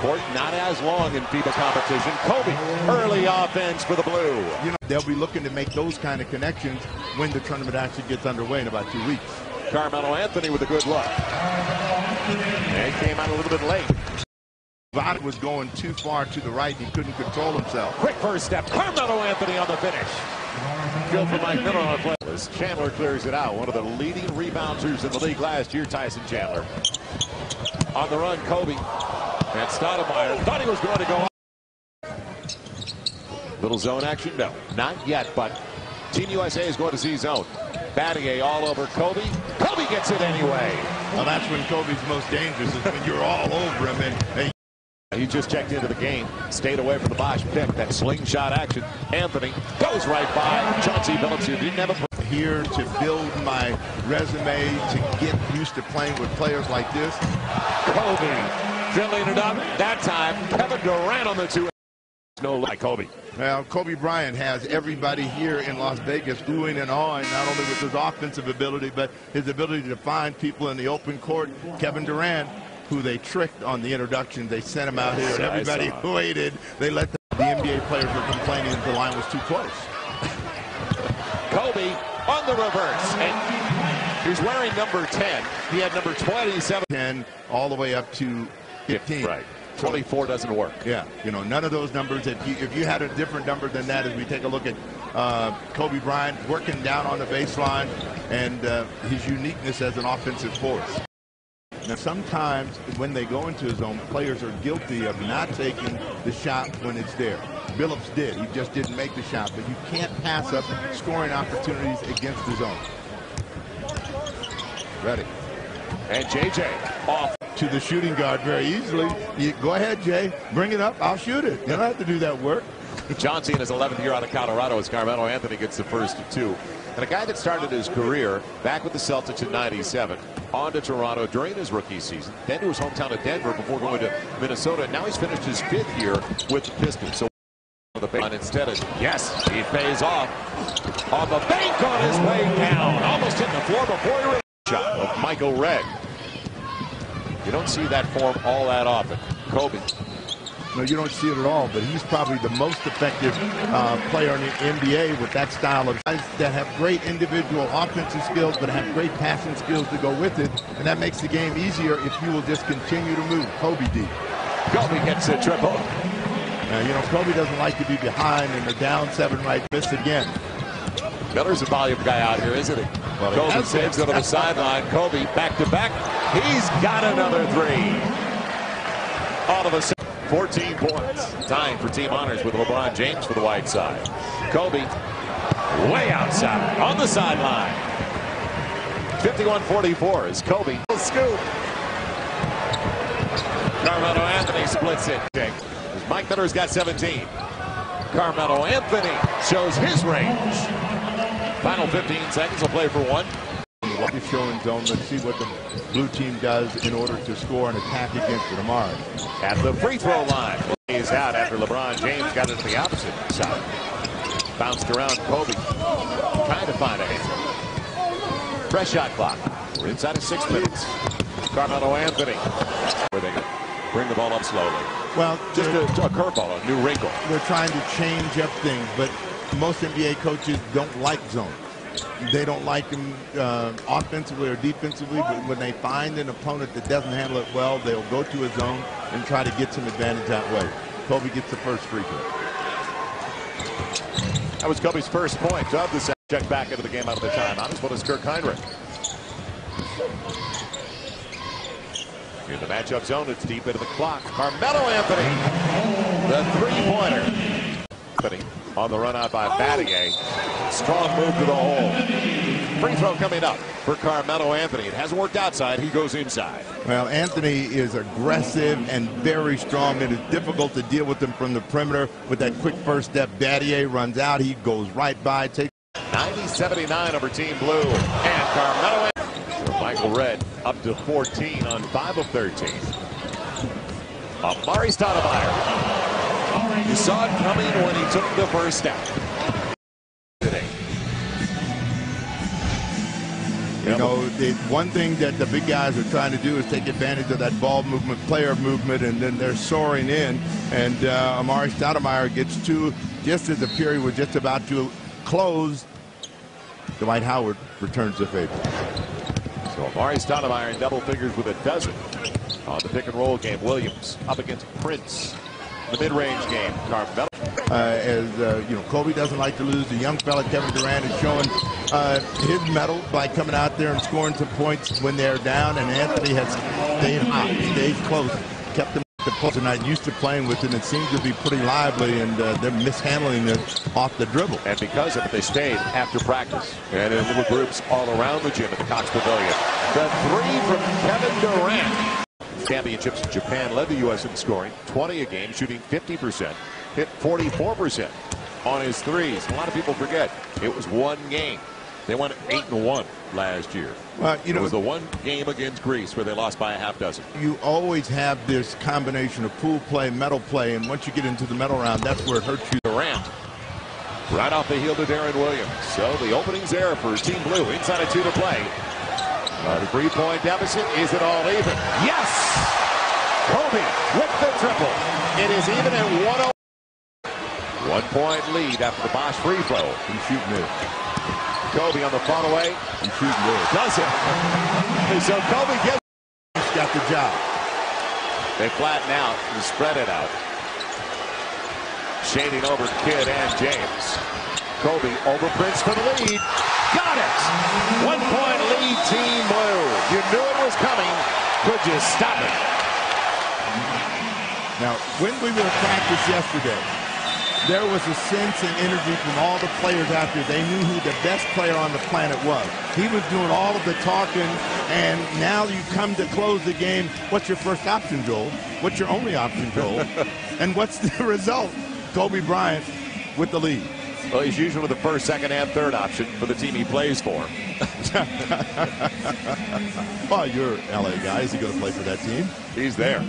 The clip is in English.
court, not as long in FIBA competition. Kobe, early offense for the Blue. You know, they'll be looking to make those kind of connections when the tournament actually gets underway in about 2 weeks. Carmelo Anthony with a good look. And he came out a little bit late. Vada was going too far to the right. He couldn't control himself. Quick first step. Carmelo Anthony on the finish. Good for Mike Miller on the play. As Chandler clears it out. One of the leading rebounders in the league last year, Tyson Chandler. On the run, Kobe. And Stoudemire thought he was going to go up. Little zone action? No, not yet, but Team USA is going to see zone. Battier all over Kobe. Kobe gets it anyway. Well, that's when Kobe's most dangerous, is when you're all over him. And he just checked into the game, stayed away from the Bosch pick. That slingshot action. Anthony goes right by Chauncey Billups, who didn't have a here to build my resume, to get used to playing with players like this. Kobe filling it up. That time, Kevin Durant on the two. No like Kobe. Well, Kobe Bryant has everybody here in Las Vegas oohing and awing, not only with his offensive ability, but his ability to find people in the open court. Kevin Durant, who they tricked on the introduction, they sent him out here, and everybody waited. They let the NBA players were complaining that the line was too close. Kobe on the reverse, and he's wearing number 10. He had number 27. 10 all the way up to 15. Right. 24 doesn't work. Yeah, you know, none of those numbers. If you had a different number than that, as we take a look at Kobe Bryant working down on the baseline and his uniqueness as an offensive force. Now, sometimes when they go into his zone, players are guilty of not taking the shot when it's there. Billups did. He just didn't make the shot. But you can't pass up scoring opportunities against the zone. Ready. And JJ off to the shooting guard very easily. Go ahead, Jay. Bring it up. I'll shoot it. You don't have to do that work. Johnson in his 11th year out of Colorado as Carmelo Anthony gets the first of two. And a guy that started his career back with the Celtics in '97, on to Toronto during his rookie season, then to his hometown of Denver before going to Minnesota. And now he's finished his 5th year with the Pistons. So the bank instead of, yes, he pays off on the bank on his way down. Almost hit the floor before he really shot of Michael Redd. You don't see that form all that often. Kobe. No, you don't see it at all, but he's probably the most effective player in the NBA with that style of guys that have great individual offensive skills, but have great passing skills to go with it, and that makes the game easier if you will just continue to move. Kobe D. Kobe gets a triple. You know, Kobe doesn't like to be behind, and they're down 7 right, miss again. Miller's a volume guy out here, isn't he? Well, Kobe saves it on the sideline. Kobe back to back. He's got another 3. All of a sudden, 14 points. Tying for team honors with LeBron James for the White side. Kobe way outside on the sideline. 51-44 is Kobe. Scoop. Carmelo Anthony splits it. Mike Miller's got 17. Carmelo Anthony shows his range. Final 15 seconds. Will play for 1. What is showing zone? Let's see what the blue team does in order to score an attack against it tomorrow. At the free throw line. He's out after LeBron James got it to the opposite side. Bounced around Kobe. Trying to find a hit. Fresh shot clock. We're inside of 6 minutes. Carmelo Anthony. Where they bring the ball up slowly. Well, just a curveball, a new wrinkle. They're trying to change up things, but most NBA coaches don't like zone. They don't like them offensively or defensively, but when they find an opponent that doesn't handle it well, they'll go to a zone and try to get some advantage that way. Kobe gets the first free throw. That was Kobe's first point of the set. Check back into the game out of the timeout, as well as Kirk Heinrich. In the matchup zone, it's deep into the clock. Carmelo Anthony, the three-pointer. On the run out by Battier. Strong move to the hole. Free throw coming up for Carmelo Anthony. It hasn't worked outside. He goes inside. Well, Anthony is aggressive and very strong. It is difficult to deal with him from the perimeter with that quick first step. Battier runs out. He goes right by. 90-79 over Team Blue. And Carmelo Anthony. So Michael Redd up to 14 on 5 of 13. Omer Asik. You saw it coming when he took the first step. Yeah, You know, one thing that the big guys are trying to do is take advantage of that ball movement, player movement, and then they're soaring in. And Omer Asik gets two just as the period was just about to close. Dwight Howard returns the favor. So Omer Asik in double figures with a dozen on the pick and roll game. Williams up against Prince. The mid-range game, Carmelo. You know, Kobe doesn't like to lose. The young fella Kevin Durant is showing his mettle by coming out there and scoring some points when they're down. And Anthony has stayed hot, stayed close, kept them at the post. They're not used to playing with it. It seems to be pretty lively, and they're mishandling it off the dribble. And because of it, they stayed after practice and in little groups all around the gym at the Cox Pavilion. The three from Kevin Durant. Championships in Japan led the U.S. in scoring, 20 a game, shooting 50%, hit 44% on his threes. A lot of people forget it was one game. They went 8-1 last year. Well, you know, it was the one game against Greece where they lost by a half dozen. You always have this combination of pool play, medal play, and once you get into the medal round, that's where it hurts you. Durant right off the heel to Darren Williams. So the opening's there for Team Blue. Inside of 2 to play. The 3-point deficit, is it all even? Yes! Kobe with the triple. It is even at 1-0. 1-point lead after the Bosch free throw. He's shooting it. Kobe on the fall away. He's shooting it. Does it. So Kobe gets. He's got the job. They flatten out and spread it out. Shading over Kidd and James. Kobe over Prince for the lead. Got it! 1-point lead, Team Blue. You knew it was coming. Could you stop it? Now, when we were at practice yesterday, there was a sense and energy from all the players out there. They knew who the best player on the planet was. He was doing all of the talking, and now you come to close the game. What's your first option, Joel? What's your only option, Joel? And what's the result? Kobe Bryant with the lead. Well, he's usually the first, second, and third option for the team he plays for. Well, you're LA guy. Is he going to play for that team? He's there.